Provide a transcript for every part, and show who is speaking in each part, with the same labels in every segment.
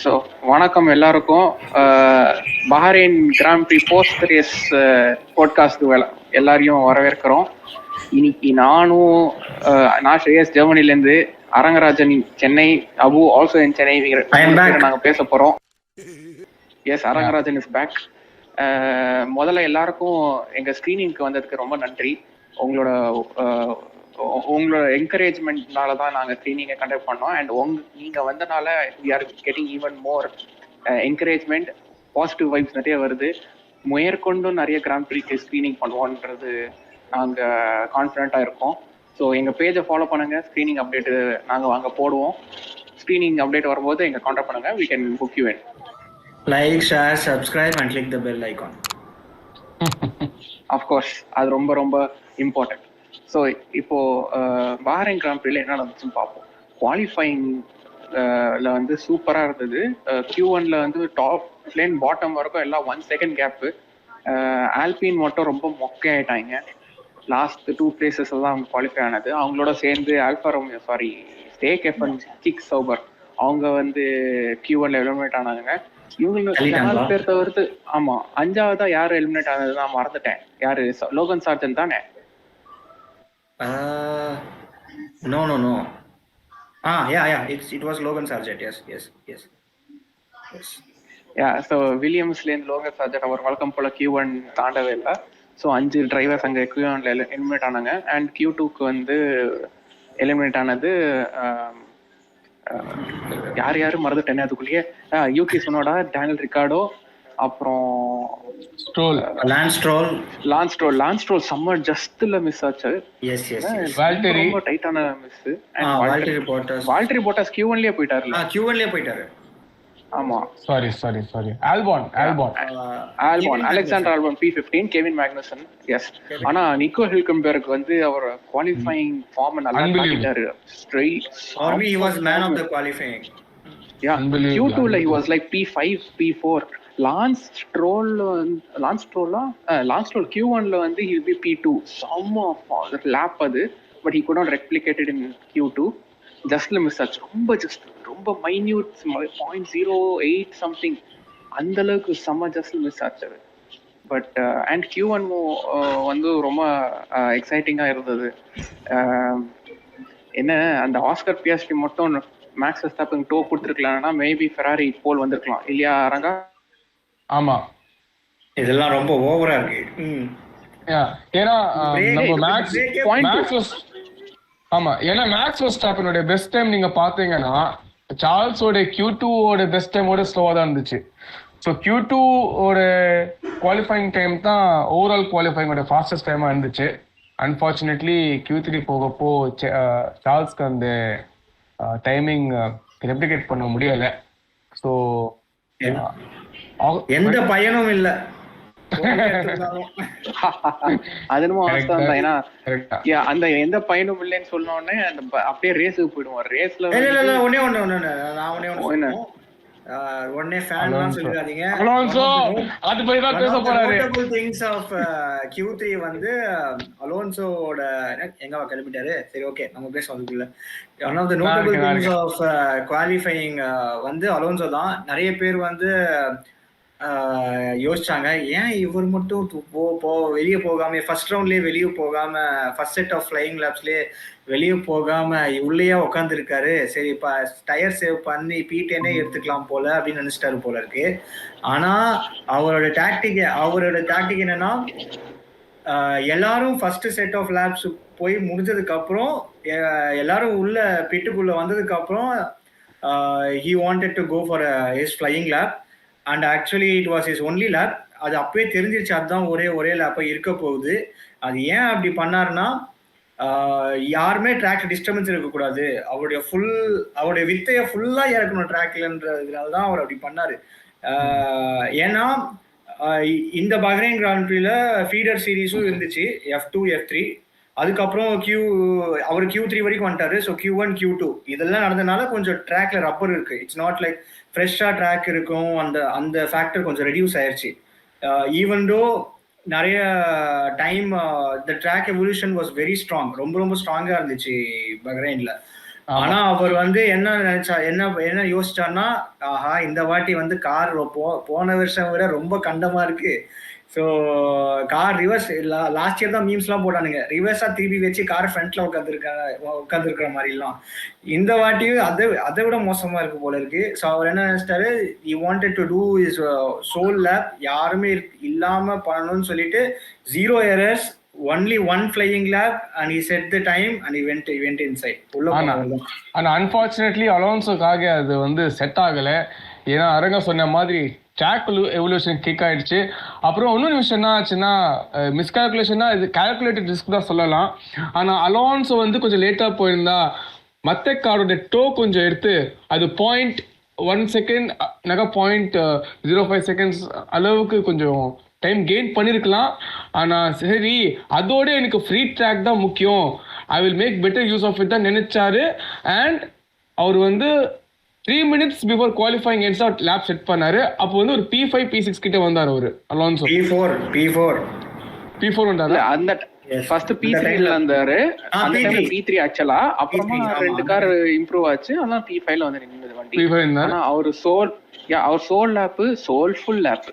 Speaker 1: So வணக்கம் எல்லாருக்கும். Bahrain Grand Prix post race podcast எல்லாரையும் வரவேற்கிறோம். இன்னைக்கு நான் ஸ்ரேயஸ் ஜெர்மனிலேருந்து, அரங்கராஜன் சென்னை, அபு ஆல்சோ இன் சென்னை நாங்கள் பேச போகிறோம். Yes, Arangarajan is back. முதல்ல எல்லாருக்கும் எங்கள் ஸ்க்ரீனிங்க்கு வந்ததுக்கு ரொம்ப நன்றி. உங்களோட என்கரேஜ்மெண்ட்னால தான் நாங்கள் ஸ்க்ரீனிங்கை கண்டக்ட் பண்ணோம். அண்ட் நீங்கள் வந்தனால we are getting even more encouragement, positive vibes நிறைய வருது. மேற்கொண்டும் நிறைய கிராண்ட் ப்ரீக்கு ஸ்க்ரீனிங் பண்ணுவோன்றது நாங்கள் கான்ஃபிடென்ட்டாக இருக்கோம். ஸோ எங்கள் பேஜை ஃபாலோ பண்ணுங்கள். ஸ்க்ரீனிங் அப்டேட்டு நாங்கள் அங்கே போடுவோம். ஸ்க்ரீனிங் அப்டேட் வரும்போது எங்கள் கான்டாக்ட் பண்ணுங்கள். We can book you in.
Speaker 2: Like, share, subscribe and click the bell icon.
Speaker 1: Of course, அது ரொம்ப ரொம்ப இம்பார்ட்டன்ட். ஸோ இப்போ பஹ்ரைன் கிராண்ட் ப்ரீல என்ன நடந்துச்சுன்னு பார்ப்போம். குவாலிஃபைங்ல வந்து சூப்பராக இருந்தது. Q1ல வந்து டாப் லேன் பாட்டம் வரைக்கும் எல்லாம் 1 செகண்ட் கேப்பு. ஆல்பின் மட்டும் ரொம்ப மொக்கையாயிட்டாங்க. லாஸ்ட் 2 places தான் அவங்க குவாலிஃபை ஆனது. அவங்களோட சேர்ந்து ஸ்டேக் எஃப்என் கிக் சௌபர் அவங்க வந்து Q1ல எலிமினேட் ஆனாங்க. இவங்களுக்கு 4 பேர் தவிர்த்து, ஆமா, 5ஆவதா யார் எலிமினேட் ஆனது நான் மறந்துட்டேன். யாரு? லோகன் சார்ஜன் தானே?
Speaker 2: No. It was Logan Sargent. Yes.
Speaker 1: Yeah, so வில்லியம்ஸ்லேருந்து லோகன் சார்ஜன் அவர் வழக்கம் போல Q1 தாண்டவே இல்லை. ஸோ 5 டிரைவர்ஸ் அங்கே Q1ல எலிமினேட் ஆனாங்க. அண்ட் Q2க்கு வந்து எலிமினேட் ஆனது யாரும் மறந்துட்டேனே அதுக்குள்ளேயே. யூகி சுனோடா, டேனியல் ரிக்கார்டோ, அப்புறம் லான்ஸ் ஸ்ட்ரோல் செம்ம ஜஸ்ட்ல மிஸ் ஆச்சு. ரொம்ப டைட்டான மிஸ். வால்டரி போட்டாஸ் Q1லயே போயிட்டாரு. ஆமா, sorry Albon Alexander Albon P15, Kevin Magnussen. Yes, ஆனா நிக்கோ ஹில்கன்பெர்க் வந்து அவர் குவாலிஃபைங் ஃபார்ம் நல்லா காட்டிட்டாரு. Straight
Speaker 2: he was man of the qualifying.
Speaker 1: Yeah, Q2ல he was like P5 P4. Lance Stroll Q1ல வந்து he will be P2. some lap அது, but he could not replicate it in Q2. ஜஸ்ட்ல miss ஆச்சு. ரொம்ப minute 0.08 something, அந்த அளவுக்கு செம்ம ஜஸ்ட்ல மிஸ் ஆச்சு. பட் அண்ட் Q1 வந்து ரொம்ப எக்ஸைட்டிங்கா இருந்தது. என்ன, அந்த ஆஸ்கர் பியாஸ்ட்ரி மட்டும் மேக்ஸ் வெர்ஸ்டாப்பன் டோ கொடுத்துருக்கலாம்னா மேபி ஃபெராரி போல் வந்திருக்கலாம் இல்லையா அரங்கா?
Speaker 3: ஆமா,
Speaker 2: இதெல்லாம் ரொம்ப ஓவரா இருக்கு.
Speaker 3: ஏன்னா நம்ம மேக்ஸ் வெர்ஸ்டாப்பனுடைய பெஸ்ட் டைம் நீங்க பாத்தீங்கன்னா சார்ல்ஸோட Q2 ஓட பெஸ்ட் டைமோட ஸ்லோவா தான் இருந்துச்சு. ஸோ Q2 ஓட குவாலிஃபைங் டைம் தான் ஓவரால் குவாலிஃபைங்கோட ஃபாஸ்டஸ்ட் டைமா இருந்துச்சு. அன்ஃபார்ச்சுனேட்லி Q3 போகப்போ சார்ல்ஸ்க்கு அந்த டைமிங் ரெப்ளிகேட் பண்ண முடியல. ஸோ
Speaker 2: எந்த பயனும் இல்ல.
Speaker 1: அந்த எந்த பயனும் இல்லைன்னு சொன்ன உடனே அப்படியே ரேஸுக்கு போயிடுவோம். ரேஸ்ல
Speaker 2: உடனே ஃபேன்லாம் சொல்லிடாதீங்க. Q3 வந்து அலோன்சோட எங்க கிளம்பிட்டாரு. சரி, ஓகே, நம்ம பேசுவோம் அதுக்குள்ள. One of the notable things of qualifying வந்து அலோன்சோ தான். நிறைய பேர் வந்து யோசிச்சாங்க, ஏன் இவர் மட்டும் வெளியே போகாம, ஃபர்ஸ்ட் ரவுண்ட்லயே வெளியே போகாம, ஃபர்ஸ்ட் செட் ஆஃப் ஃபிளையிங் லேப்ஸ்லயே வெளியே போகாம உள்ளேயே உட்காந்துருக்காரு. சரி, இப்ப டயர் சேவ் பண்ணி P10 எடுத்துக்கலாம் போல அப்படின்னு நினைச்சிட்டாரு போல இருக்கு. ஆனா அவரோட டாக்டிக் என்னன்னா, எல்லாரும் ஃபர்ஸ்ட் செட் ஆஃப் லேப்ஸ் போய் முடிஞ்சதுக்கு அப்புறம், எல்லாரும் உள்ள பிட்டுக்குள்ள வந்ததுக்கு அப்புறம் he wanted to go for his flying lap. And actually it was is only lab. அது அப்பவே தெரிஞ்சிருச்சு, அதுதான் ஒரே லேப்பாக இருக்க போகுது. அது ஏன் அப்படி பண்ணாருன்னா, யாருமே ட்ராக்ல டிஸ்டர்பன்ஸ் இருக்கக்கூடாது, அவருடைய வித்தையை ஃபுல்லா இறக்கணும் ட்ராக்லன்றதுனால தான் அவர் அப்படி பண்ணாரு. ஏன்னா இந்த பஹ்ரைன் கிராண்ட் ப்ரீல ஃபீடர் சீரீஸும் இருந்துச்சு, F2 F3. அதுக்கப்புறம் அவர் Q3 வரைக்கும் வந்துட்டாரு. ஸோ Q1 Q2 இதெல்லாம் நடந்ததுனால கொஞ்சம் ட்ராக்ல ரப்பர் இருக்கு. இட்ஸ் நாட் லைக் ஃப்ரெஷ்ஷா ட்ராக் இருக்கும். அந்த ஃபேக்டர் கொஞ்சம் ரெடியூஸ் ஆயிடுச்சு. ஈவன் தோ நிறைய time the track evolution was very strong, ரொம்ப ஸ்ட்ராங்கா இருந்துச்சு பஹ்ரைன்ல. ஆனா அவர் வந்து என்ன நினைச்சா என்ன யோசிச்சார்னா, ஆஹா இந்த வாட்டி வந்து கார் போன வருஷம் விட ரொம்ப கண்டமா இருக்கு. So car reverse last year தான் மீம்ஸ்லாம் போட்டானுங்க, ரிவர்ஸா திருப்பி வச்சு கார் ஃப்ரண்ட்ல உட்காந்துருக்கிற மாதிரிலாம். இந்த வாட்டியும் அதை விட மோசமா இருக்கு போல இருக்கு. ஸோ அவர் என்ன நினைச்சிட்டாரு, he wanted to do his soul lap, யாருமே இல்லாம பண்ணணும்னு சொல்லிட்டு 0 errors, only one flying lap, and he set the time and he went inside.
Speaker 3: ஆனா அன்பார்ச்சுனேட்லி அலோன்சோக்காக அது வந்து செட் ஆகல. ஏன்னா அரங்க சொன்ன மாதிரி ட்ராக் எவல்யூஷன் கிக் ஆயிடுச்சு. அப்புறம் இன்னொரு விஷயம் என்ன ஆச்சுன்னா, மிஸ்கால்குலேஷனா இது கால்குலேட்டட் ரிஸ்க் தான் சொல்லலாம். ஆனா அலோன்சோ வந்து கொஞ்சம் லேட்டா போயிருந்தா மத்த காரோட டோ கொஞ்சம் எடுத்து அது 0.1 செகண்ட் 0.05 செகண்ட்ஸ் அளவுக்கு கொஞ்சம் டைம் கெயின் பண்ணிருக்கலாம். ஆனா சரி, அதோட எனக்கு ஃப்ரீ ட்ராக் தான் முக்கியம், I will make better use of it தான் நினைச்சாரு. அண்ட் அவர் வந்து 3 minutes பிஃபோர் குவாலிஃபைங் எண்ட்ஸா லேப் செட் பண்ணாரு. அப்போ வந்து ஒரு P5 P6 கிட்ட வந்தாரு அவரு அலோன்சோ. P4 வந்தாரு.
Speaker 1: அந்த ஃபர்ஸ்ட் P3 ல வந்தாரு. அந்த டைம்ல P3 ஆக்சுவலா. அப்புறமா 2 கார் இம்ப்ரூவ் ஆச்சு. அதான் P5 ல வந்து நின்னது வண்டி.
Speaker 3: P5 இருந்தாரு.
Speaker 1: ஆனா அவர் சோல் லேப், சோல்ஃபுல் லேப்.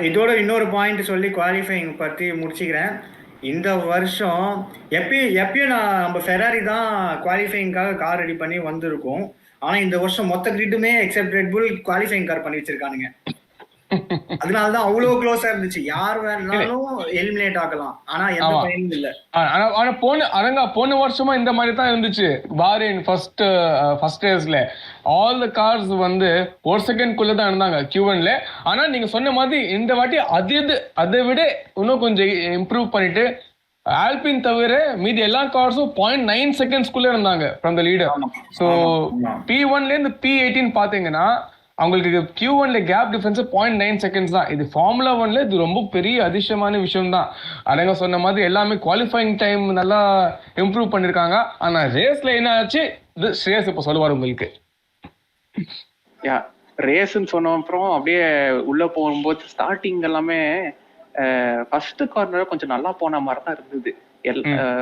Speaker 2: இதோட இன்னொரு பாயிண்ட் சொல்லி குவாலிஃபைங் பத்தி முடிச்சுக்கிறேன். இந்த வருஷம் எப்பயும் நம்ம ஃபெராரி தான் குவாலிஃபைங்காக கார் ரெடி பண்ணி வந்திருக்கோம். ஆனா இந்த வருஷம் மொத்த கிரிட்டுமே except Red Bull qualifying car பண்ணி வச்சிருக்கானுங்க. அதனாலதான் அவ்வளவு க்ளோஸா இருந்துச்சு. யார் வேணாலும் எலிமினேட் ஆகலாம். ஆனா எந்த பயனும் இல்ல.
Speaker 3: ஆனா போன வருஷமா இந்த மாதிரி தான் இருந்துச்சு. பாரின் ஃபர்ஸ்ட் ரேஸ்ல ஆல் த கார்ஸ் வந்து 1 செகண்ட் தான் இருந்தாங்க Q1ல. ஆனா நீங்க சொன்ன மாதிரி இந்த வாட்டி அதை விட இன்னும் கொஞ்சம் இம்ப்ரூவ் பண்ணிட்டு ஆல்பின் தவிர மீதி எல்லா கார்ஸும் 0.9 செகண்ட்ஸ்குள்ள இருந்தாங்க ஃப்ரம் த லீடர். ஸோ P1ல இருந்து P18 பாத்தீங்கன்னா அவங்களுக்கு Q1ல கேப் டிஃபரன்ஸ் 0.9 செகண்ட்ஸ் தான். இது ஃபார்முலா 1ல இது ரொம்ப பெரிய அதிசயமான விஷயம் தான். அடங்க சொன்ன மாதிரி எல்லாமே குவாலிஃபைங் டைம் நல்லா இம்ப்ரூவ் பண்ணிருக்காங்க. ஆனா ரேஸ்ல என்ன ஆச்சு, இது ஸ்ரேயஸ் இப்ப சொல்லுவார் உங்களுக்கு.
Speaker 1: ரேஸ்ன்னு சொன்ன அப்புறம் அப்படியே உள்ள போகும்போது ஸ்டார்டிங் எல்லாமே ஃபர்ஸ்ட் கார்னர் கொஞ்சம் நல்லா போன மாதிரி தான் இருந்தது.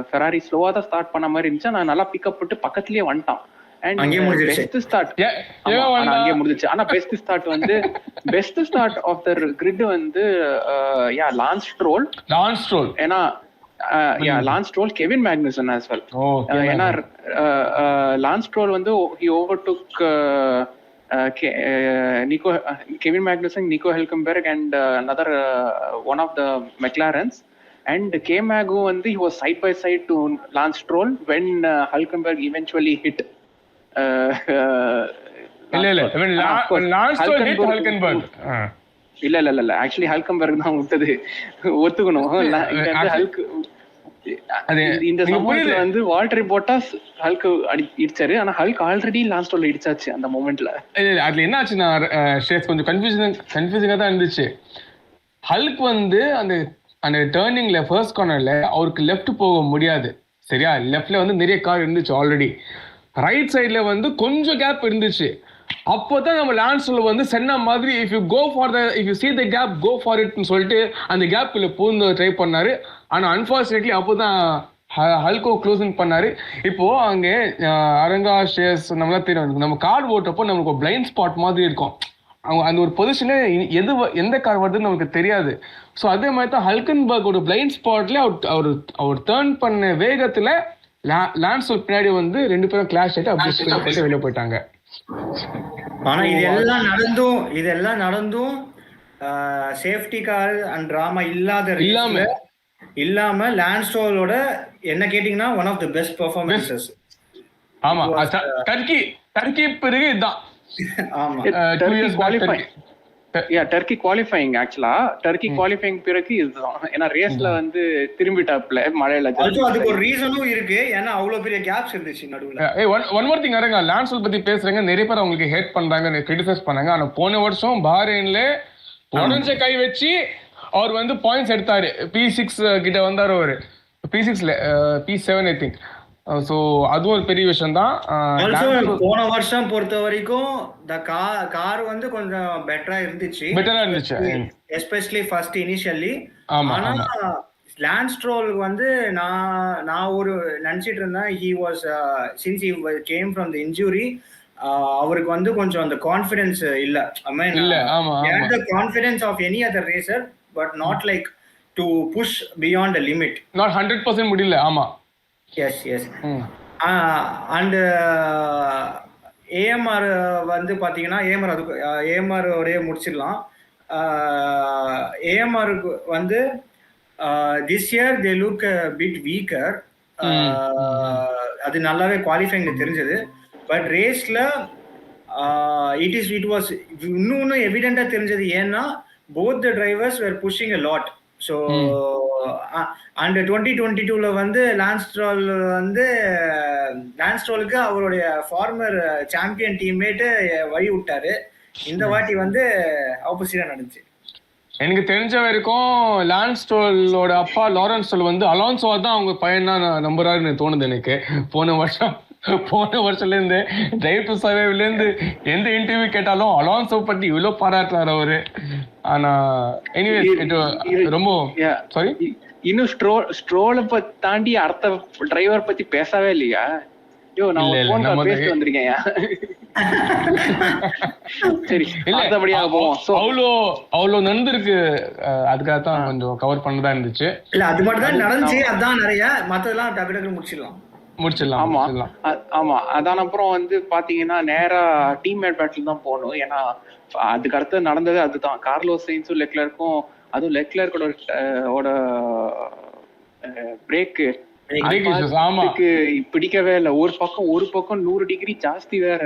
Speaker 1: ஃபெராரி ஸ்லோவா தான் ஸ்டார்ட் பண்ண மாதிரி இருந்துச்சு. நான் நல்லா பிக்கப் போட்டு பக்கத்துலயே வந்துட்டான். Best start of the grid வந்து லான்ஸ் ஸ்ட்ரோல். ஏன்னா Lance Stroll, Kevin Magnussen as well. ஏன்னா லான்ஸ் ஸ்ட்ரோல் வந்து he overtook Kevin Magnussen, Nico Hülkenberg and another one of the McLarens. And K-Magu வந்து he was side by side to Lance Stroll when Hülkenberg eventually hit.
Speaker 3: இல்ல
Speaker 1: actually ஹல்கன்பர்க் தான் விட்டது, ஒத்துக்கணும். இந்த சமயத்துல வந்து வால்டரி போட்டாஸ் ஹல்க் இடிச்சாரு. ஆனா ஹல்க் ஆல்ரெடி லான்ஸ் ஸ்ட்ரோல் இடிச்சாச்சு அந்த மொமெண்ட்ல.
Speaker 3: அதுல என்ன ஆச்சுன்னா கொஞ்சம் கன்ஃபியூசிங்கா தான் இருந்துச்சு. ஹல்க் வந்து அந்த டர்னிங்ல ஃபர்ஸ்ட் கார்னர்ல அவருக்கு லெஃப்ட் போக முடியாது. சரியா, லெஃப்ட்ல வந்து நிறைய கார் இருந்துச்சு ஆல்ரெடி. ரைட் சைட்ல வந்து கொஞ்சம் கேப் இருந்துச்சு. அப்போதான் நம்ம லான்ஸ்ல வந்து சொன்ன மாதிரி if you see the gap, go for it ன்னு சொல்லிட்டு அந்த கேப்ல பூந்து ட்ரை பண்ணாரு. ஆனா அன்பார்ச்சுனேட்லி அப்போதான் ஹல்கோ க்ளோசிங் பண்ணாரு. இப்போ அங்கே அரங்கா ஷேர்ஸ் நம்மளாம் தெரியும், நம்ம கார் ஓட்டப்போ நமக்கு ஒரு பிளைண்ட் ஸ்பாட் மாதிரி இருக்கும். அந்த ஒரு பொசிஷனே எந்த கார் வருதுன்னு நமக்கு தெரியாது. ஸோ அதே மாதிரி தான் ஹல்கன்பர்க் ஒரு பிளைண்ட் ஸ்பாட்ல அவர் டர்ன் பண்ண வேகத்துல லான்ஸ் பின்னாடி வந்து 2 பேரும் கிளாஷ் ஆயிட்டு அப்படியே வெளியே போயிட்டாங்க.
Speaker 2: ஆனா இதெல்லாம் நடந்தும் சேஃப்டி கார் அண்ட் டிராமா இல்லாம லான்ஸ் ஸ்ட்ரோலோட என்ன கேட்டீங்கன்னா one of the best performances.
Speaker 3: ஆமா, டர்க்கி பிறகு இதான்.
Speaker 2: ஆமா,
Speaker 1: Turkey qualifying actually Turkey qualifying பிறகு இதுதான். ஏன்னா ரேஸ்ல வந்து திரும்பிட்டாப்ல மழையில.
Speaker 2: அதுக்கு ஒரு ரீசனும் இருக்கு, ஏன்னா அவ்வளவு பெரிய கேப்ஸ் இருந்துச்சு நடுவுல.
Speaker 3: ஒன் மோர் திங் அரங்க, லான்ஸ் ஸ்ட்ரோல் பத்தி பேசுறாங்க, நிறைய பேர் அவங்களுக்கு ஹேட் பண்றாங்க, கிரிட்டிசைஸ் பண்ணாங்க. ஆனா போன வருஷம் பஹ்ரைன்ல உடஞ்ச கை வச்சு அவர் வந்து பாயிண்ட்ஸ் எடுத்தாரு. P6 கிட்ட வந்தாரு அவரு. P6ல P7 ஐ திங்க். சோ அது ஒரு பெரிய விஷயம் தான்.
Speaker 2: போன வருஷம் பொறுத்த வரைக்கும் கார் வந்து கொஞ்சம் பெட்டரா இருந்துச்சு, எஸ்பெஷலி ஃபர்ஸ்ட் இனிஷியலி. ஆனா லான்ஸ் ஸ்ட்ரோலுக்கு வந்து நான் ஒரு நினச்சிட்டு இருந்தேன், he was since he came from the injury, அவருக்கு வந்து கொஞ்சம் அந்த கான்ஃபிடன்ஸ் இல்லை. ஐ மீன்
Speaker 3: இல்ல ஆமா ஆமா
Speaker 2: the confidence of any other racer, but not like to push beyond the limit.
Speaker 3: Not 100% முடியல. ஆமா
Speaker 2: எஸ் எஸ். அண்டு ஏஎம்ஆர் வந்து பார்த்தீங்கன்னா ஏஎம்ஆர் ஒரே முடிச்சிடலாம். ஏஎம்ஆருக்கு வந்து this year they look bit weaker. அது நல்லாவே குவாலிஃபைங்க தெரிஞ்சது. பட் ரேஸில் இட் வாஸ் இன்னும் எவிடெண்ட்டாக தெரிஞ்சது. ஏன்னா both the drivers were pushing a lot. So and 2022 வந்து லான்ஸ் ஸ்ட்ரோலுக்கு அவருடைய ஃபார்மர் சாம்பியன் டீம்மேட்டு வழி விட்டாரு. இந்த வாட்டி வந்து ஆப்போசிட்டா நடந்துச்சு.
Speaker 3: எனக்கு தெரிஞ்ச வரைக்கும் லான்ஸ் ஸ்ட்ரோலோட அப்பா லாரன்ஸ் ஸ்ட்ரோல் வந்து அலான்சோவா தான் அவங்க பையன் தான் நம்புறாருன்னு தோணுது எனக்கு. போன வருஷம்ல இருந்து டிரைவ் டு சர்வைவ்ல இருந்து எந்த இன்டர்வியூ கேட்டாலும் அலான்சோ பத்தி இவ்வளவு பாராட்டுறாரு அவரு. ஆனா எனிவே ரொம்ப சாரி,
Speaker 1: இன்னும் ஸ்ட்ரோலை தாண்டி அடுத்த டிரைவர் பத்தி பேசவே இல்லையா? ஐயோ நான் பேசிட்டு வந்திருக்கேன். சரி அடுத்தபடியாக போவோம்.
Speaker 3: அவ்வளோ நடந்திருக்கு, அதுக்காக தான் கொஞ்சம் கவர் பண்ணதா இருந்துச்சு.
Speaker 2: இல்ல அது மட்டும் தான் நடந்துச்சு, அதான் நிறைய மத்ததெல்லாம் டக்கு டக்கு முடிச்சிடலாம்.
Speaker 1: ஆமா அதான். அப்புறம் வந்து பாத்தீங்கன்னா நேரா டீம்மேட் பேட்டில் தான் போகணும். ஏன்னா அதுக்கு அடுத்து நடந்தது அதுதான். கார்லோஸ் சைன்ஸும் லெக்லருக்கும், அதுவும் லெக்லரோட பிரேக்கு பிடிக்கவே இல்லை. ஒரு பக்கம் 100 டிகிரி ஜாஸ்தி வேற,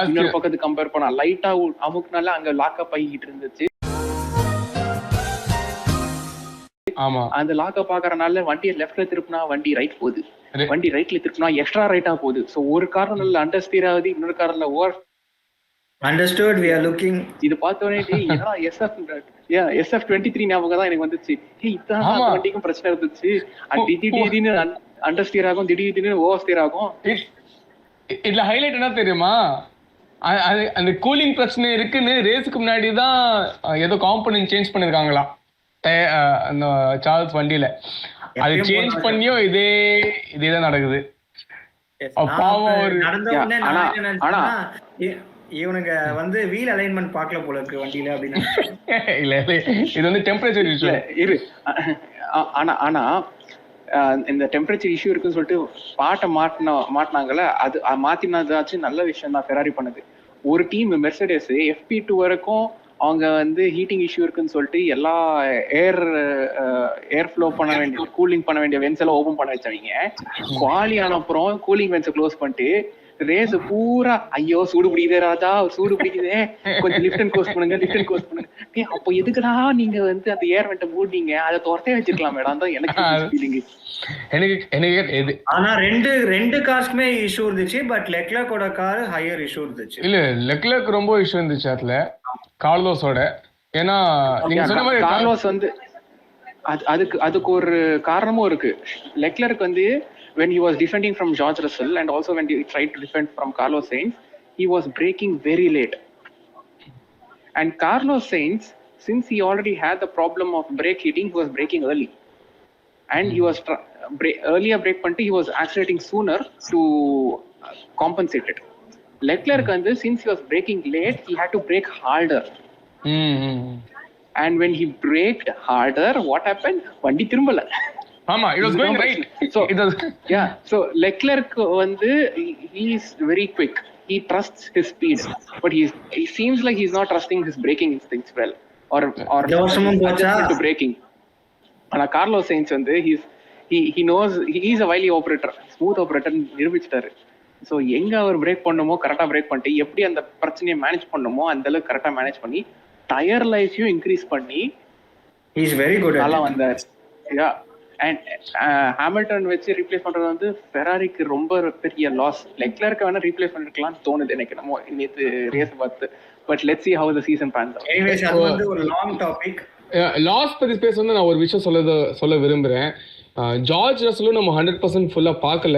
Speaker 1: இன்னொரு பக்கத்துக்கு கம்பேர் பண்ணா லைட்டா அமுக்குனால அங்க லாக்அப் ஆகிட்டு இருந்துச்சு. அந்த லாக்அப் ஆகறனால வண்டியை லெஃப்ட்ல திருப்பினா வண்டி ரைட் போகுது, வண்டி ரைட்ல திருப்பினா எக்ஸ்ட்ரா ரைட்டா போகுது. சோ ஒரு காரணம்ல அண்டர்ஸ்டீர் ஆகுது, இன்னொரு காரணம்ல over
Speaker 2: understood. we are looking.
Speaker 1: இது பார்த்தோனே என்னடா SF23 ஞாபகம் தான் எனக்கு வந்துச்சு. இதான் வண்டிக்கும் பிரச்சனை இருந்துச்சு. திடீர்னு அண்டர்ஸ்டீர் ஆகும், திடீர்னு ஓவர் ஸ்டீர் ஆகும்.
Speaker 3: இதுல ஹைலைட் என்ன தெரியுமா, அந்த கூலிங் பிரச்சனை இருக்குன்னு ரேஸுக்கு முன்னாடி தான் ஏதோ காம்பனன்ட் சேஞ்ச் பண்ணிருக்காங்களா அந்த சார்ல்ஸ் வண்டியில. அது சேஞ்ச் பண்ணியும் இதேதான் நடக்குது.
Speaker 2: இவனுங்க வந்து வீல் அலைன்மென்ட் பார்க்கல போல இருக்கு வண்டியில அப்படின்னு.
Speaker 3: இல்ல இது வந்து டெம்பரேச்சர் இஷ்யூ
Speaker 1: இரு. ஆனா இந்த டெம்பரேச்சர் இஷ்யூ இருக்குன்னு சொல்லிட்டு பாட்டை மாட்டினாங்கல்ல, அது மாத்தினதாச்சும் நல்ல விஷயம் தான் ஃபெராரி பண்ணது. ஒரு டீம் மெர்சடஸ் FP2 வரைக்கும் அவங்க வந்து ஹீட்டிங் இஷ்யூ இருக்குன்னு சொல்லிட்டு எல்லா ஏர் ஃப்ளோ பண்ண வேண்டிய, கூலிங் பண்ண வேண்டிய வென்ஸ் எல்லாம் ஓபன் பண்ண வச்சவங்க. குவாலி ஆன அப்புறம் கூலிங் வென்ஸை க்ளோஸ் பண்ணிட்டு ரேஸ் பூரா ஐயோ சூடு பிடிக்குதே ராஜா, சூடு பிடிக்குதே, கொஞ்சம் லிஃப்ட் அண்ட் க்ளோஸ் பண்ணுங்க. அப்போ எதுக்குடா நீங்க வந்து அந்த ஏர் வென்ட்டை மூடிங்க, அதை துரத்தே வச்சிருக்கலாம் மேடம் தான் எனக்கு.
Speaker 2: ஆனா ரெண்டு கார்ஸ்க்குமே இஷ்யூ இருந்துச்சு. பட் லெக்லர்க்கோட கார் ஹையர் இஷ்யூ இருந்துச்சு.
Speaker 3: இல்ல லெக்லர்க்கு ரொம்ப இஷ்யூ இருந்துச்சு அதுல கார்லோஸோட. ஏன்னா நீங்க சொன்ன மாதிரி
Speaker 1: கார்லோஸ் வந்து அதுக்கு ஒரு காரணமும் இருக்கு. லெக்லருக்கு வந்து when he was defending from George Russell and also when he tried to defend from Carlos Sainz, he was braking very late. And Carlos Sainz, since he already had the problem of brake hitting, he was braking early. And he was earlier brake பண்ணிட்டு he was accelerating sooner to compensate it. Leclerc and since he was braking late, he had to brake harder. And when he braked harder, what happened? வண்டி திரும்பல.
Speaker 3: ஆமா, it was going right.
Speaker 1: So Leclerc வந்து he is very quick. He trusts his speed, but he seems like he's not trusting his braking instincts well or adjustment to braking. ஆனா Carlos science வந்து he knows he is a wily operator, smooth operator நிரூபிச்சிட்டாரு. So எங்க அவர் break பண்ணுமோ கரெக்டா break பண்ணிட்டு எப்படி அந்த பிரச்சனையை மேனேஜ் பண்ணுமோ அந்த அளவுக்கு கரெக்டா மேனேஜ் பண்ணி டயர் லைஃபையும் இன்க்ரீஸ் பண்ணி
Speaker 2: he is very good
Speaker 1: நல்லா வந்தார். அண்ட் ஹாமில்டன் வச்சு ரீப்ளேஸ் பண்றது வந்து ஃபெராரிக்கு ரொம்ப பெரிய லாஸ். லெக்லருக்கு வேணா ரீப்ளேஸ் பண்ணிருக்கலாம்னு தோணுது எனக்கு நம்ம நேத்து ரேஸ் பார்த்து. But let's see how the season pans out.
Speaker 2: anyways அது வந்து ஒரு லாங் டாபிக்.
Speaker 3: லாஸ் பத்தி பேச வந்து நான் ஒரு விஷயம் சொல்ல விரும்புறேன். ஜார்ஜ் ரசலும் நம்ம 100% ஃபுல்லா பார்க்கல.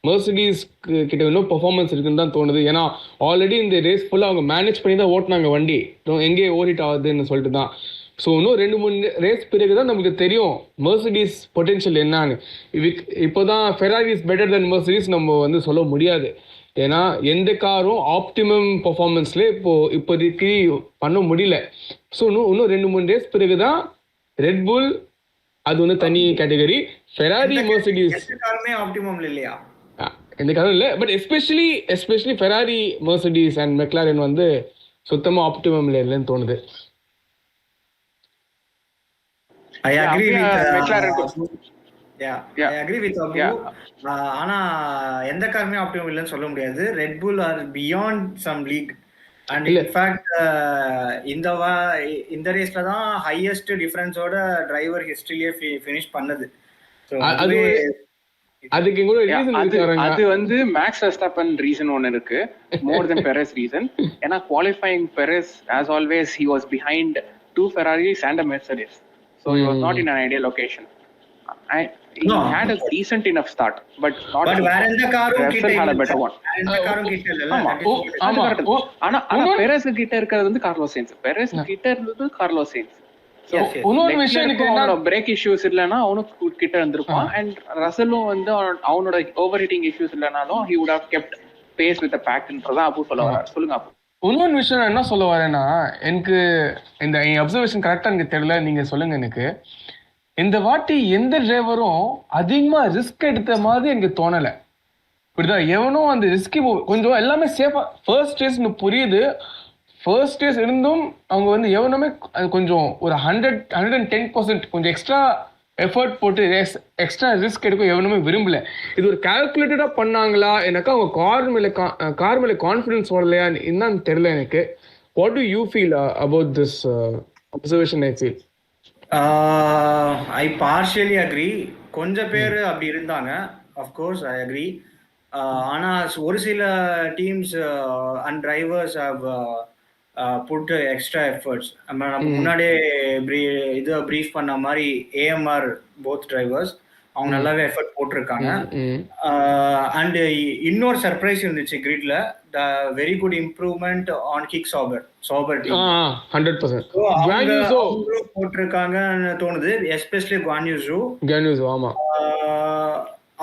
Speaker 3: மெர்சிடிஸ் கிட்ட இன்னும் பெர்ஃபார்மன்ஸ் இருக்குன்னு தான் தோணுது. ஏன்னா ஆல்ரெடி இந்த ரேஸ் ஃபுல்லாக அவங்க மேனேஜ் பண்ணி தான் ஓட்டினாங்க வண்டி, எங்கே ஓடிட் ஆகுதுன்னு சொல்லிட்டு தான். ஸோ இன்னும் 2-3 ரேஸ் பிறகு தான் நமக்கு தெரியும் மெர்சிடிஸ் பொட்டென்ஷியல் என்னன்னு. இப்போதான் Ferrari is better then Mercedes நம்ம வந்து சொல்ல முடியாது. ஏன்னா எந்த காரும் ஆப்டிமம் பர்ஃபார்மன்ஸ்ல இப்போதைக்கு பண்ண முடியல. ஸோ இன்னும் 2-3 ரேஸ் பிறகு தான் ரெட் புல் அது வந்து தனி கேட்டகரி, ஃபெராரி மெர்சிடிஸ்
Speaker 2: காருமே ஆப்டிமம் இல்லையா?
Speaker 3: எந்த காரும் இல்லை, but especially Ferrari Mercedes and McLaren வந்து சுத்தமா ஆப்டிமம்ல இல்லைன்னு தோணுது.
Speaker 2: I agree with
Speaker 1: Yeah.
Speaker 2: I agree with Abu. ஆனா எந்த காருமே ஆப்டிமம் இல்லைன்னு சொல்ல முடியாது. Red Bull or beyond some league and in fact இந்த ரேஸ்ல தான் ஹையஸ்ட் டிஃபரன்ஸோட டிரைவர் ஹிஸ்டரியிலே ஃபினிஷ் பண்ணது.
Speaker 3: அதுக்கு கூட ரீசன் இருக்காங்க.
Speaker 1: அது வந்து மேக்ஸ் வெர்ஸ்டாப்பன் ரீசன் ஒன்னு இருக்கு, மோர் தென் பெரஸ் ரீசன். ஏன்னா qualifying Perez as always he was behind 2 Ferraris and a Mercedes, so he was not in an ideal location. He had a decent enough start, but
Speaker 2: வேற எந்த காரும் கிட்ட
Speaker 1: had a better one.
Speaker 2: எந்த காரும் கிட்ட இல்ல.
Speaker 1: ஆனா பெரஸ் கிட்ட இருக்கிறது வந்து கார்லோஸ் சைன்ஸ், பெரஸ் கிட்ட இருந்தது கார்லோஸ் சைன்ஸ்.
Speaker 3: இன்னொரு விஷயம் எனக்கு
Speaker 1: பிரேக் இஷ்யூஸ் இல்லனா அவனுக்கு கிட்ட இருந்திருப்பான். அண்ட் ரசலும் வந்து அவனோட ஓவர் ஹீட்டிங் இஷ்யூஸ் இல்லனாலும் he would have kept pace with the packன்றதா அபு சொல்ல வரார். சொல்லுங்க அபு.
Speaker 3: இன்னொரு விஷயம் என்ன சொல்ல வரேன்னா, எனக்கு இந்த அப்சர்வேஷன் கரெக்டா எனக்கு தெரியல, நீங்க சொல்லுங்க. எனக்கு இந்த வாட்டி எந்த டிரைவரும் அதிகமா ரிஸ்க் எடுத்த மாதிரி எனக்கு தோணல. இப்படிதான் எவனும் அந்த ரிஸ்கி கொஞ்சம் எல்லாமே சேஃபா ஃபர்ஸ்ட் ரேஸ் புரியுது. ஃபர்ஸ்ட் ரேஸ் இருந்தும் அவங்க வந்து எவனுமே கொஞ்சம் ஒரு 110% கொஞ்சம் எக்ஸ்ட்ரா எஃபர்ட் போட்டு எக்ஸ்ட்ரா ரிஸ்க் எடுக்க எவனுமே விரும்பல. இது ஒரு கால்குலேட்டடா பண்ணாங்களா, எனக்கு அவங்க கார் மேல கான்ஃபிடன்ஸ் வரலையா என்னன்னு தெரியல எனக்கு. What do you feel about this observation? I feel
Speaker 2: I partially agree. கொஞ்சம் பேர் அப்படி இருந்தாங்க, அஃப்கோர்ஸ் ஐ அக்ரி. ஆனா ஒரு சில teams and drivers have put extra efforts. நம்ம முன்னாடியே ப்ரீஃப் பண்ண மாதிரி ஏஎம்ஆர் போத் டிரைவர்ஸ் அவங்க நல்லாவே எஃபர்ட் போட்டிருக்காங்க. அண்ட் இன்னொரு சர்ப்ரைஸ் இருந்துச்சு கிரிட்ல, the very good improvement on Kick Sauber team 100% போட்டிருக்காங்கன்னு தோணுது, எஸ்பெஷலி குவான்யூஸு.
Speaker 3: ஆமா.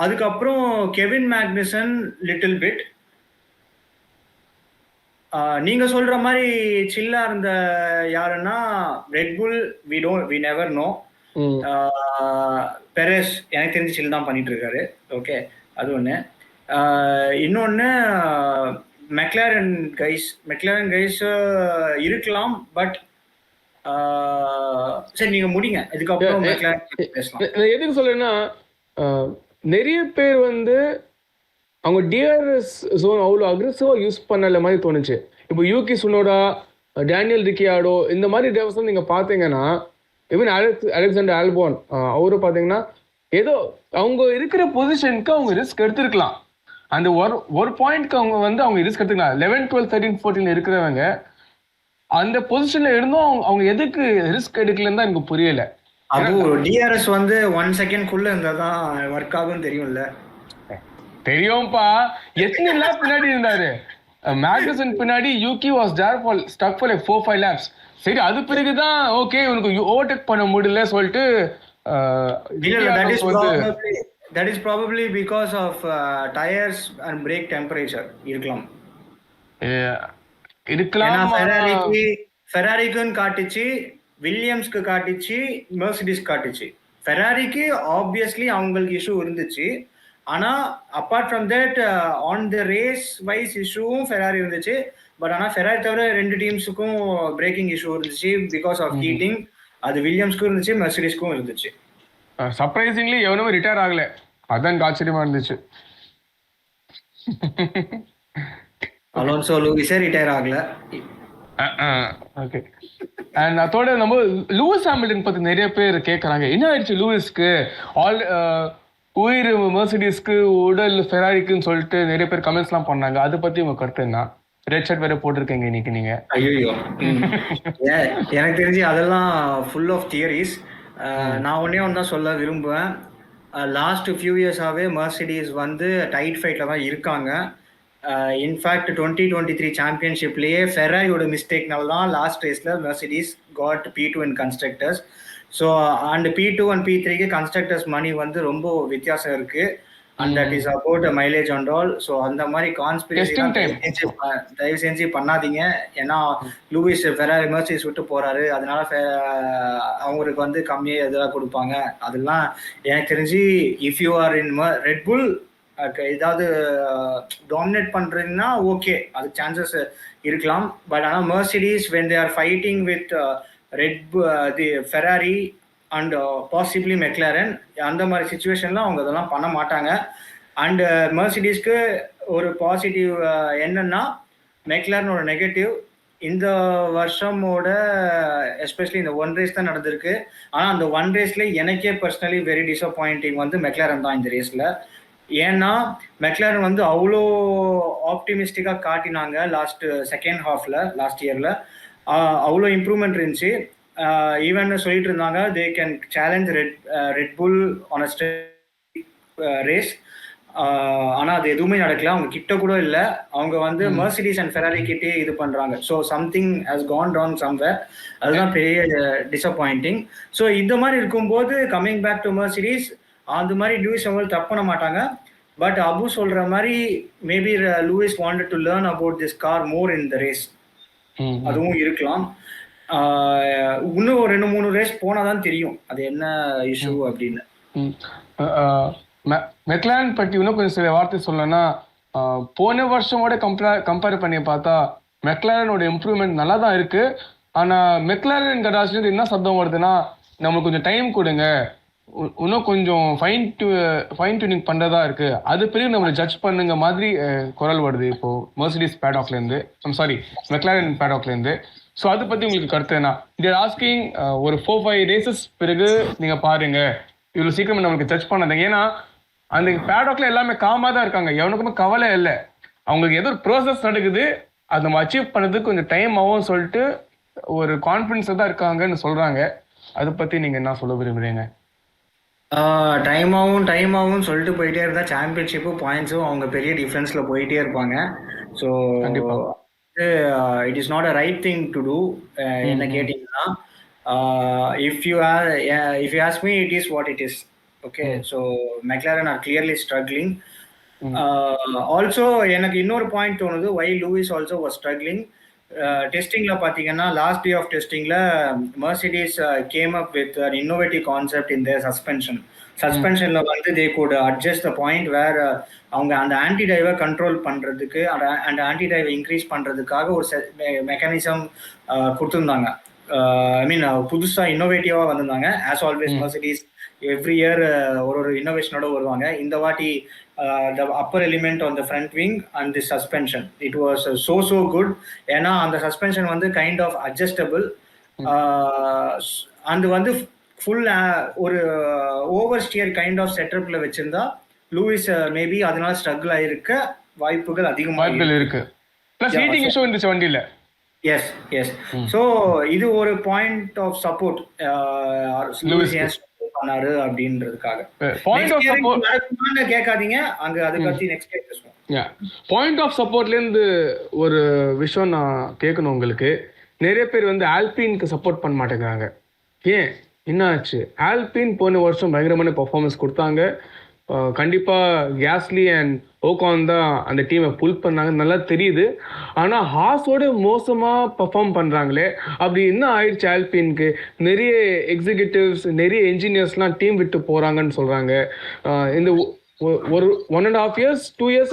Speaker 2: அதுக்கப்புறம் கெவின் மேக்னிசன் லிட்டில் பிட். நீங்க சொல்ற மாதிரி சில்லா இருந்த யாருன்னா Red Bull we never know. Perez எனக்கு தெரிஞ்சு சில் தான் பண்ணிட்டு இருக்காரு. ஓகே, அது ஒன்று. இன்னொன்று மெக்லாரன் கைஸ் இருக்கலாம், பட் சரி நீங்க முடிங்க, இதுக்கப்புறம் மெக்லாரன் பேசலாம்.
Speaker 3: எதுக்கு சொல்றேன்னா, நிறைய பேர் வந்து அவங்க டிஆர்எஸ் ஜோன் அவ்வளோ அக்ரெசிவா யூஸ் பண்ணல மாதிரி தோணுச்சு. இப்போ யூகி சுனோடா, டேனியல் ரிக்கியாடோ இந்த மாதிரி டிரைவர்ஸ் நீங்க பாத்தீங்கன்னா, ஈவன் அலெக்சாண்டர் ஆல்போன் அவரும் பாத்தீங்கன்னா ஏதோ அவங்க இருக்கிற பொசிஷனுக்கு அவங்க ரிஸ்க் எடுத்திருக்கலாம். அந்த ஒரு பாயிண்ட்க்கு அவங்க ரிஸ்க் எடுத்துக்கலாம். 11, 12, 13, 14 இருக்கிறவங்க அந்த பொசிஷன்ல இருந்தும் அவங்க எதுக்கு ரிஸ்க் எடுக்கலன்னு தான் எனக்கு புரியல.
Speaker 2: அது டிஆர்எஸ் வந்து 1 செகண்ட்குள்ள இருந்தாதான் ஒர்க் ஆகும் தெரியும்ல.
Speaker 3: தெரியும்பா, எத்தனை லேப் பின்னாடி இருந்தாரு மேக்னசன் பின்னாடி. Yuki was there for stuck for 4-5 laps. சரி, அது பிறகுதான் ஓகே உனக்கு ஓவர்டேக் பண்ண முடியல சொல்லிட்டு.
Speaker 2: that is probably because of tires and brake temperature இருக்கலாம். ஃபெராரிக்கு காட்டுச்சு, வில்லியம்ஸ்க்கு காட்டுச்சு, மெர்சிடிஸ் காட்டுச்சு. ஃபெராரிக்கு ஆப்வியஸ்லி அவங்களுக்கு இஷ்யூ இருந்துச்சு. ஆனா apart from that on the race wise இஷ்யூவும் ஃபெராரி இருந்துச்சு. பட் ஆனா ஃபெராரி தவிர 2 டீம்ஸுக்கும் பிரேக்கிங் இஷ்யூ இருந்துச்சு பிகாஸ் ஆஃப் ஹீட்டிங். அது வில்லியம்ஸ்க்கும் இருந்துச்சு, மெர்சிடிஸ்க்கும் இருந்துச்சு.
Speaker 3: சர்ப்ரைசிங்லி எவனுமே ரிட்டையர் ஆகல, அதான் ஆச்சரியமா இருந்துச்சு.
Speaker 2: அலோன்சோ லூயிஸே ரிட்டையர் ஆகல.
Speaker 3: ஓகே. அண்ட் அதோட நம்ம லூயிஸ் ஹாமில்டன் பத்தி நிறைய பேர் கேட்கறாங்க, என்ன ஆயிடுச்சு லூயிஸ்க்கு, உயிர் மெர்சிடிஸ்க்கு உடல் ஃபெராரிக்குன்னு சொல்லிட்டு நிறைய பேர் கமெண்ட்ஸ்லாம் பண்ணாங்க. அதை பத்தி உங்க கருத்து என்ன? ரெட் ஷர்ட் வேற போட்டிருக்கீங்க இன்னைக்கு நீங்க.
Speaker 2: ஐயோ, எனக்கு தெரிஞ்சு அதெல்லாம் ஃபுல் ஆஃப் தியரிஸ். நான் ஒன்னே ஒன்று தான் சொல்ல விரும்புவேன். லாஸ்ட் ஃபியூ இயர்ஸாகவே மெர்சிடிஸ் வந்து டைட் ஃபைட்டில் தான் இருக்காங்க. இன்ஃபேக்ட் 2023 சாம்பியன்ஷிப்லேயே ஃபெராரியோட மிஸ்டேக்னால தான் லாஸ்ட் ரேஸில் Mercedes got P2 in constructors. So and P2 and P3க்கு கன்ஸ்ட்ரக்டர்ஸ் மணி வந்து ரொம்ப வித்தியாசம் இருக்குது. And that is about mileage and all. So அந்த மாதிரி கான்ஸ்பிரசி தயவு செஞ்சு பண்ணாதீங்க. ஏன்னா லூயிஸ் ஃபெராரி மெர்சிடிஸ் விட்டு போறாரு, அதனால அவங்களுக்கு வந்து கம்மியாக இதெல்லாம் கொடுப்பாங்க. அதெல்லாம் எனக்கு தெரிஞ்சு if you are in red புல் ஏதாவது டாமினேட் பண்றீங்கன்னா ஓகே, அது சான்சஸ் இருக்கலாம். பட் ஆனால் Mercedes when they are fighting with the Ferrari and possibly McLaren, அந்த மாதிரி சுச்சுவேஷன்ல அவங்க இதெல்லாம் பண்ண மாட்டாங்க. அண்ட் மெர்சிடிஸ்க்கு ஒரு பாசிட்டிவ் என்னன்னா, மெக்லாரனோட நெகட்டிவ் இந்த வருஷமோட எஸ்பெஷலி இந்த ஒன் ரேஸ் தான் நடந்திருக்கு. ஆனால் அந்த ஒன் ரேஸ்ல எனக்கே பர்சனலி வெரி டிசப்பாயிண்டிங் வந்து மெக்லாரன் தான் இந்த ரேஸ்ல. ஏன்னா மெக்லாரன் வந்து அவ்வளோ ஆப்டிமிஸ்டிக்காக காட்டினாங்க லாஸ்ட் செகண்ட் ஹாஃப்ல லாஸ்ட் இயர்ல. அவ்வளோ இம்ப்ரூவ்மெண்ட் இருந்துச்சு. ஈவன் சொல்லிட்டு இருந்தாங்க they can challenge red pull on a race. ஆனால் அது எதுவுமே நடக்கல. அவங்க கிட்ட கூட இல்லை. அவங்க வந்து மெர்சிடிஸ் அண்ட் ஃபெராரி கிட்டே இது பண்றாங்க. So something has gone down somewhere. அதுதான் பெரிய டிசப்பாயிண்டிங். ஸோ இந்த மாதிரி இருக்கும்போது கம்மிங் பேக் டு மெர்சிடிஸ், அந்த மாதிரி லூயிஸ் அவங்க தப்பு பண்ண மாட்டாங்க. பட் அபு சொல்ற மாதிரி maybe Lewis wanted to learn about this car more in the race, அதுவும் இருக்கலாம். இன்னும் ஒரு 2-3 ரேஸ் போனாதான் தெரியும் அது என்ன இஷ்யூ அப்படின்னு.
Speaker 3: மெக்லாரன் பற்றி இன்னும் கொஞ்சம் சில வார்த்தை சொல்லணும்னா, போன வருஷமோட கம்பேர் பண்ணி பார்த்தா மெக்லாரனோட இம்ப்ரூவ்மெண்ட் நல்லா தான் இருக்கு. ஆனா மெக்லாரன் கராஜ்லேருந்து என்ன சப்தம் வருதுன்னா, நம்மளுக்கு கொஞ்சம் டைம் கொடுங்க, இன்னும் கொஞ்சம் ஃபைன் டியூனிங் பண்றதா இருக்கு, அது பிறகு நம்மளை ஜட்ஜ் பண்ணுங்க மாதிரி குரல் வருது இப்போ மெர்சிடிஸ் பேடாக்ல இருந்து, மெக்லாரன் பேடாக்ல இருந்து. ஸோ அதை பத்தி உங்களுக்கு கருத்து என்ன? தேர் ஆஸ்கிங் ஒரு 4-5 ரேசஸ் பிறகு நீங்க பாருங்க, இவ்வளவு சீக்கிரம் நம்மளுக்கு ஜட்ஜ் பண்ணாதீங்க. ஏன்னா அந்த பேடாக்ல எல்லாமே காமா தான் இருக்காங்க, எவனுக்குமே கவலை இல்லை. அவங்களுக்கு ஏதோ ஒரு ப்ரோசஸ் நடக்குது, அதை நம்ம அச்சீவ் பண்ணதுக்கு கொஞ்சம் டைம் ஆகும் சொல்லிட்டு ஒரு கான்ஃபிடன்ஸ் தான் இருக்காங்கன்னு சொல்றாங்க. அதை பத்தி நீங்க என்ன சொல்ல விரும்புறீங்க?
Speaker 2: டைம் ஆகும் சொல்லிட்டு போயிட்டே இருந்தா சாம்பியன்ஷிப்பும் பாயிண்ட்ஸும் அவங்க பெரிய டிஃபரன்ஸ்ல போயிட்டே இருப்பாங்க. So it is not a right thing to do. என்ன கேட்டீங்கன்னா, if you ask me, it is what it is. Okay, so McLaren are clearly struggling. Also எனக்கு இன்னொரு பாயிண்ட் தோணுது, why Lewis also was struggling. டெஸ்டிங்ல பாத்தீங்கன்னா last day of டெஸ்டிங்ல Mercedes came up with an innovative concept in their சஸ்பென்ஷன்ல வந்து they could adjust the point where அவங்க அந்த ஆன்டி டைவை கண்ட்ரோல் பண்றதுக்கு அந்த ஆன்டி டைவை இன்க்ரீஸ் பண்றதுக்காக ஒரு மெக்கானிசம் கொடுத்துருந்தாங்க. ஐ மீன் புதுசா இன்னோவேட்டிவா வந்திருந்தாங்க. As always Mercedes every year ஒரு இன்னோவேஷனோட வருவாங்க. இந்த வாட்டி the upper element on the front wing and the suspension, it was so good. ஏன்னா அந்த சஸ்பென்ஷன் வந்து கைண்ட் ஆஃப் அட்ஜஸ்டபிள் அந்த வந்து ஃபுல் ஒரு ஓவர் ஸ்டியர் கைண்ட் ஆஃப் செட்டப்ல வச்சிருந்தா லூயிஸ் மேபி அதனால ஸ்ட்ரகிள் ஆயிருக்க வாய்ப்புகள் அதிகமாக இருக்கு.
Speaker 3: ப்ளஸ் ஹீட்டிங் இஷ்யூ இருந்துச்சு வண்டியில.
Speaker 2: எஸ் ஸோ இது ஒரு பாயிண்ட் ஆஃப் சப்போர்ட் லூயிஸ் பண்ணாரு அப்படின்றதுக்காக. கேட்காதீங்க, அங்க அதை பத்தி நெக்ஸ்ட் பேசுவோம்.
Speaker 3: பாயிண்ட் ஆஃப் சப்போர்ட்ல இருந்து ஒரு விஷயம் நான் கேட்கணும் உங்களுக்கு. நிறைய பேர் வந்து ஆல்பினுக்கு சப்போர்ட் பண்ண மாட்டேங்கிறாங்க. ஏன், என்ன ஆச்சு? ஆல்பின் போன வருஷம் பயங்கரமான பெர்ஃபார்மன்ஸ் கொடுத்தாங்க. கண்டிப்பா கேஸ்லி அண்ட் ஓகான் தான் அந்த டீமை புல் பண்ணாங்க, நல்லா தெரியுது. ஆனா ஹாஸோட மோசமா பெர்ஃபார்ம் பண்றாங்களே, அப்படி என்ன ஆயிடுச்சு ஆல்பினுக்கு? நிறைய எக்ஸிகியூட்டிவ்ஸ், நிறைய என்ஜினியர்ஸ்லாம் டீம் விட்டு போறாங்கன்னு சொல்றாங்க. இந்த ஒரு 1.5 years 2 years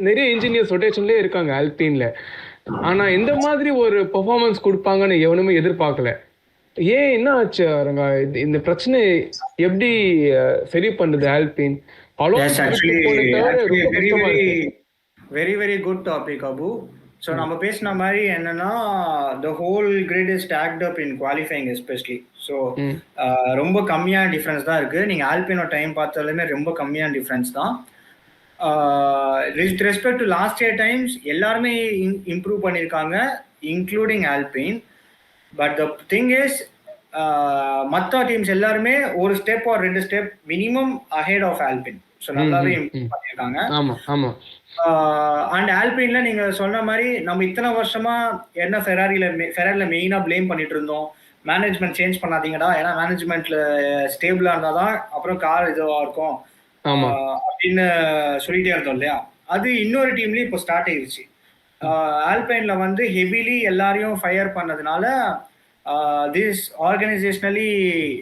Speaker 3: நிறைய என்ஜினியர்ஸ் ரொட்டேஷன்லேயே இருக்காங்க ஆல்பின்ல. ஆனா இந்த மாதிரி ஒரு பெர்ஃபார்மன்ஸ் கொடுப்பாங்கன்னு எவனுமே எதிர்பார்க்கல. ஏன், என்ன ஆச்சு ரங்கா? இந்த பிரச்சனை எப்படி சரி பண்ணுது Albin?
Speaker 2: Very good topic Abu. So நம்ம பேசின மாதிரி என்னன்னா, the whole grid is stacked up in qualifying especially. So ரொம்ப கம்மியான டிஃப்ரென்ஸ் தான் இருக்கு. நீங்க ஆல்பினோட டைம் பார்த்தாலுமே ரொம்ப கம்மியான டிஃப்ரென்ஸ் தான். With respect to last year times எல்லாருமே இம்ப்ரூவ் பண்ணியிருக்காங்க, including Alpine. But the thing is, மற்ற டீம்ஸ் எல்லாருமே ஒரு step or 2 step minimum ahead of Alpine. So நல்லாவே இம்ப்ரூவ் பண்ணியிருக்காங்க. அண்ட் ஆல்பைன்ல நீங்க சொன்ன மாதிரி நம்ம இத்தனை வருஷமா என்ன ஃபெராரில மெயினா ப்ளேம் பண்ணிட்டு இருந்தோம், மேனேஜ்மெண்ட் சேஞ்ச் பண்ணாதீங்கடா, ஏன்னா மேனேஜ்மெண்ட்ல ஸ்டேபிளா இருந்தாதான் அப்புறம் கார் இதுவா இருக்கும்
Speaker 3: ஆமா
Speaker 2: அப்படின்னு சொல்லிட்டே இருந்தோம் இல்லையா. அது இன்னொரு டீம்லயும் இப்போ ஸ்டார்ட் ஆயிருச்சு. ஆல்பைன்ல வந்து ஹெவிலி எல்லாரையும் ஃபயர் பண்ணதுனால திஸ் ஆர்கனைசேஷனலி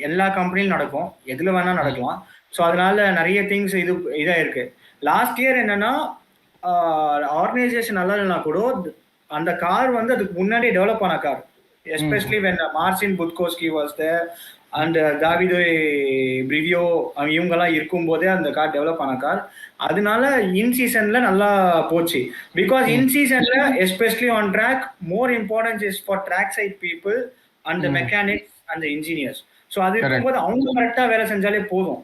Speaker 2: எல்லா கம்பெனிலும் நடக்கும், எதுல வேணா நடக்கலாம். ஸோ அதனால நிறைய திங்ஸ் இதா இருக்கு. லாஸ்ட் இயர் என்னன்னா ஆர்கனைசேஷன் நல்லா இல்லைனா கூட அந்த கார் வந்து அதுக்கு முன்னாடியே டெவலப் ஆன car, especially when Marcin Budkowski was there and Davide Brivio இவங்கெல்லாம் இருக்கும்போதே அந்த கார் டெவலப் ஆன கார். அதனால இன் சீசன்ல நல்லா போச்சு. பிகாஸ் இன் சீசன்ல especially on track more importance is for track side people and mechanics and engineers. So அது இருக்கும்போது அவங்க கரெக்டாக வேலை செஞ்சாலே போதும்,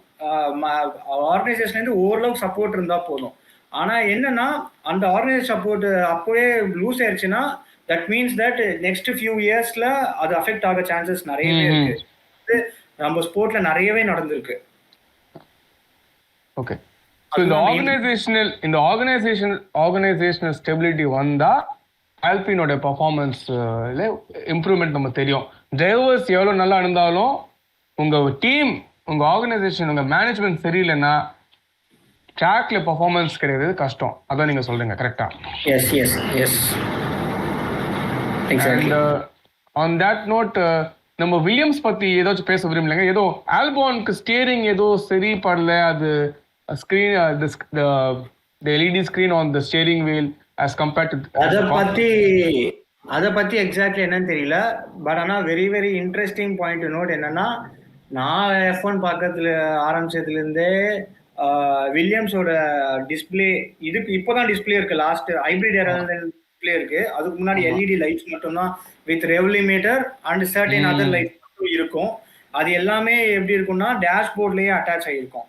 Speaker 2: ஆர்கனைசேஷன்லேருந்து ஓரளவுக்கு சப்போர்ட் இருந்தால் போதும். ஆனால் என்னன்னா அந்த ஆர்கனைசேஷன் சப்போர்ட் அப்போவே லூஸ் ஆயிடுச்சுன்னா that means that next few இயர்ஸ்ல அது அஃபெக்ட் ஆக சான்சஸ் நிறையவே இருக்கு. நம்ம ஸ்போர்ட்ல நிறையவே நடந்திருக்கு.
Speaker 3: ஓகே, ஸோ இந்த ஆர்கனைசேஷனல் ஸ்டெபிலிட்டி வந்தா ஆல்பினோட பர்ஃபார்மன்ஸ்ல இம்ப்ரூவ்மெண்ட் நம்ம தெரியும். டிரைவர்ஸ் எவ்வளோ நல்லா இருந்தாலும் உங்க டீம், உங்க ஆர்கனைசேஷன், உங்க மேனேஜ்மெண்ட் சரியில்லைன்னா ட்ராக்ல பர்ஃபார்மன்ஸ் கிடையாது, கஷ்டம். அதான் நீங்க சொல்றீங்க, கரெக்டா?
Speaker 2: Yes yes yes exactly.
Speaker 3: On that note நம்ம வில்லியம்ஸ் பத்தி ஏதாச்சும் பேச விரும்பலைங்க? ஏதோ ஆல்பானுக்கு ஸ்டியரிங் ஏதோ சரி படல, அது screen the LED screen on the steering wheel as compared to
Speaker 2: அதை பத்தி எக்ஸாக்ட்லி என்னன்னு தெரியல. பட் ஆனால் very very interesting point note என்னன்னா, நான் F1 பார்க்கறதுல ஆரம்பிச்சதுலேருந்தே வில்லியம்ஸோட டிஸ்பிளே இப்போதான் டிஸ்பிளே இருக்கு. லாஸ்ட் ஹைபிரிட் டிஸ்பிளே இருக்கு. அதுக்கு முன்னாடி LED லைட்ஸ் மட்டும்தான் with rev limiter and certain other lights மட்டும் இருக்கும். அது எல்லாமே எப்படி இருக்கும்னா டேஷ்போர்ட்லயே அட்டாச் ஆகிருக்கும்.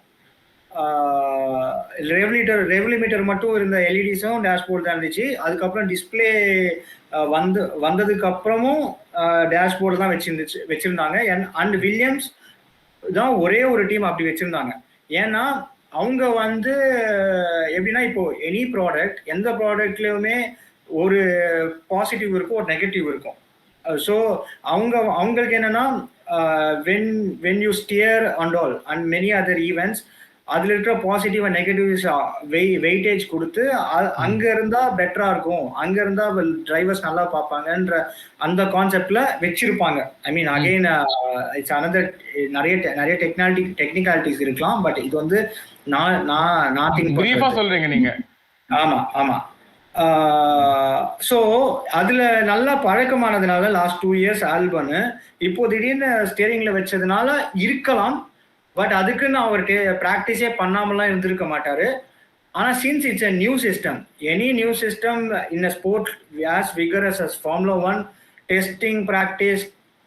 Speaker 2: ரெவலிமீட்டர் மட்டும் இருந்த எல்இடிஸும் டேஷ்போர்ட் தான் இருந்துச்சு. அதுக்கப்புறம் டிஸ்பிளே வந்ததுக்கு அப்புறமும் டேஷ்போர்டு தான் வச்சிருந்தாங்க. அண்ட் வில்லியம்ஸ் தான் ஒரே ஒரு டீம் அப்படி வச்சிருந்தாங்க. ஏன்னா அவங்க வந்து எப்படின்னா, இப்போ எனி ப்ராடக்ட், எந்த ப்ராடக்ட்லயுமே ஒரு பாசிட்டிவ் இருக்கும், ஒரு நெகட்டிவ் இருக்கும். ஸோ அவங்களுக்கு என்னன்னா when you steer and all and many other events, அதுல இருக்கிற பாசிட்டிவ் அண்ட் நெகட்டிவ்ஸ் வெயிட்டேஜ் கொடுத்து அங்க இருந்தா பெட்டரா இருக்கும், அங்க இருந்தா டிரைவர்ஸ் நல்லா பார்ப்பாங்கன்ற அந்த கான்செப்ட்ல வச்சிருப்பாங்க. ஐ மீன் அகைன் இட்ஸ் அனதர் நிறைய டெக்னிகாலிட்டிஸ் இருக்கலாம். பட் இது வந்து நான் திங்க்
Speaker 3: சொல்றீங்க நீங்க.
Speaker 2: ஆமா ஆமா. ஸோ அதுல நல்லா பழக்கமானதுனால லாஸ்ட் 2 இயர்ஸ் ஆல்பனு இப்போ திடீர்னு ஸ்டியரிங்ல வச்சதுனால இருக்கலாம். பட் அதுக்குன்னு அவர் ப்ராக்டிஸே பண்ணாமலாம் இருந்திருக்க மாட்டாரு. ஆனால் since it's a new system, any new system in a sport as vigorous as Formula 1, testing, practice,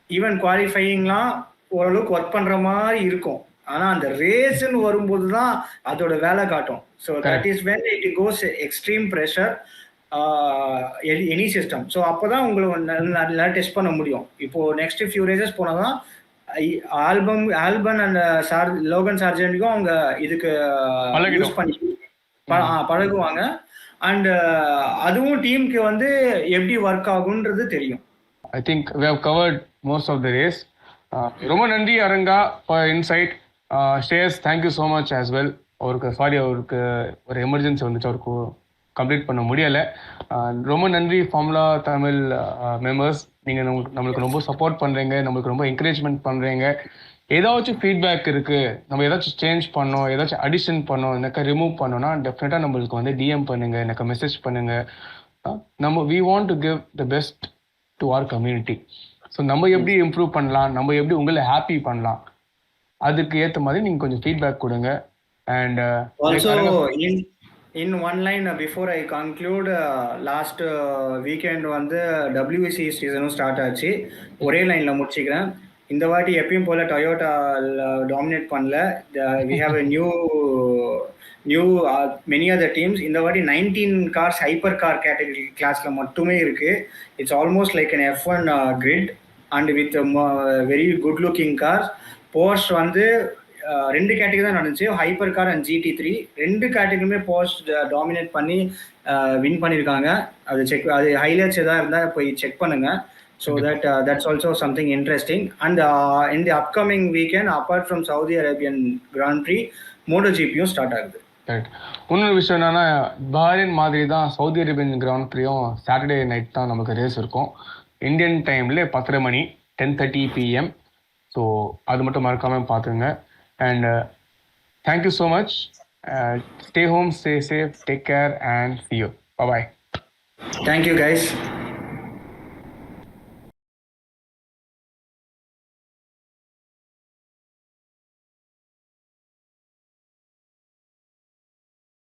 Speaker 2: even குவாலிஃபையிங்லாம் ஓரளவுக்கு ஒர்க் பண்ணுற மாதிரி இருக்கும். ஆனால் அந்த ரேஸ்ன்னு வரும்போது தான் அதோட வேலை காட்டும். So that is when it goes extreme pressure any system. So அப்போ தான் உங்களுக்கு நல்லா டெஸ்ட் பண்ண முடியும். இப்போது நெக்ஸ்ட் ஃபியூ ரேசஸ் போனால் தான் ஆல்பன் அண்ட் லோகன் சார்ஜென்ட்க்கும் அவங்க இதுக்கு யூஸ் பண்ணி பழகுவாங்க. அண்ட் அதுவும் டீமுக்கு வந்து எப்படி ஒர்க் ஆகுன்றது தெரியும்.
Speaker 3: I think we have covered most of the race. ரொம்ப நன்றி அரங்கா for insight. Cheers thank you so much as well. அவருக்கு ஒரு எமர்ஜென்சி வந்துச்சு, அவருக்கு கம்ப்ளீட் பண்ண முடியலை. ரொம்ப நன்றி ஃபார்முலா தமிழ் மெம்பர்ஸ். நீங்கள் நம்மளுக்கு ரொம்ப சப்போர்ட் பண்ணுறீங்க, நம்மளுக்கு ரொம்ப என்கரேஜ்மெண்ட் பண்ணுறீங்க. ஏதாச்சும் ஃபீட்பேக் இருக்குது, நம்ம ஏதாச்சும் சேஞ்ச் பண்ணோம், ஏதாச்சும் அடிஷன் பண்ணோம், எனக்கு ரிமூவ் பண்ணோன்னா டெஃபினட்டாக நம்மளுக்கு வந்து டிஎம் பண்ணுங்கள், எனக்கு மெசேஜ் பண்ணுங்கள். we want to give the best to our community. So நம்ம எப்படி இம்ப்ரூவ் பண்ணலாம், நம்ம எப்படி உங்களை ஹாப்பி பண்ணலாம், அதுக்கு ஏற்ற மாதிரி நீங்கள் கொஞ்சம் ஃபீட்பேக் கொடுங்க. And
Speaker 2: in one line before I conclude, last weekend வந்து WEC சீசனும் ஸ்டார்ட் ஆச்சு. ஒரே லைன்ல முடிச்சுக்கிறேன். இந்த வாட்டி எப்பயும் போல டொயோட்டா டாமினேட் பண்ணல. we have a new many other teams. இந்த வாட்டி 19 cars ஹைப்பர் கார் கேட்டகரி கிளாஸ்ல மட்டுமே இருக்கு. It's almost like an F1 grid and with very good looking cars. Porsche வந்து 2 கேட்டகரி தான் நடந்துச்சு, ஹைப்பர் கார் அண்ட் GT3. 2 கேட்டகரியுமே போஸ்ட் டாமினேட் பண்ணி வின் பண்ணியிருக்காங்க. அது ஹைலைட்ஸ் எதாவது இருந்தால் போய் செக் பண்ணுங்க. So that's also something interesting. And in the upcoming weekend, apart from Saudi Arabian Grand Prix, MotoGP start ஆகுது.
Speaker 3: ரைட். இன்னொரு விஷயம் என்னன்னா, பஹ்ரைன் மாதிரி தான் சவுதி அரேபியன் கிராண்ட் ப்ரீயும் சாட்டர்டே நைட் தான் நமக்கு ரேஸ் இருக்கும். இந்தியன் டைமில் 10:30 மணி 10:30 PM. ஸோ அது மட்டும் மறக்காமல் பார்த்துங்க. And thank you so much. Stay home, stay safe, take care and see you. Bye-bye.
Speaker 2: Thank you guys.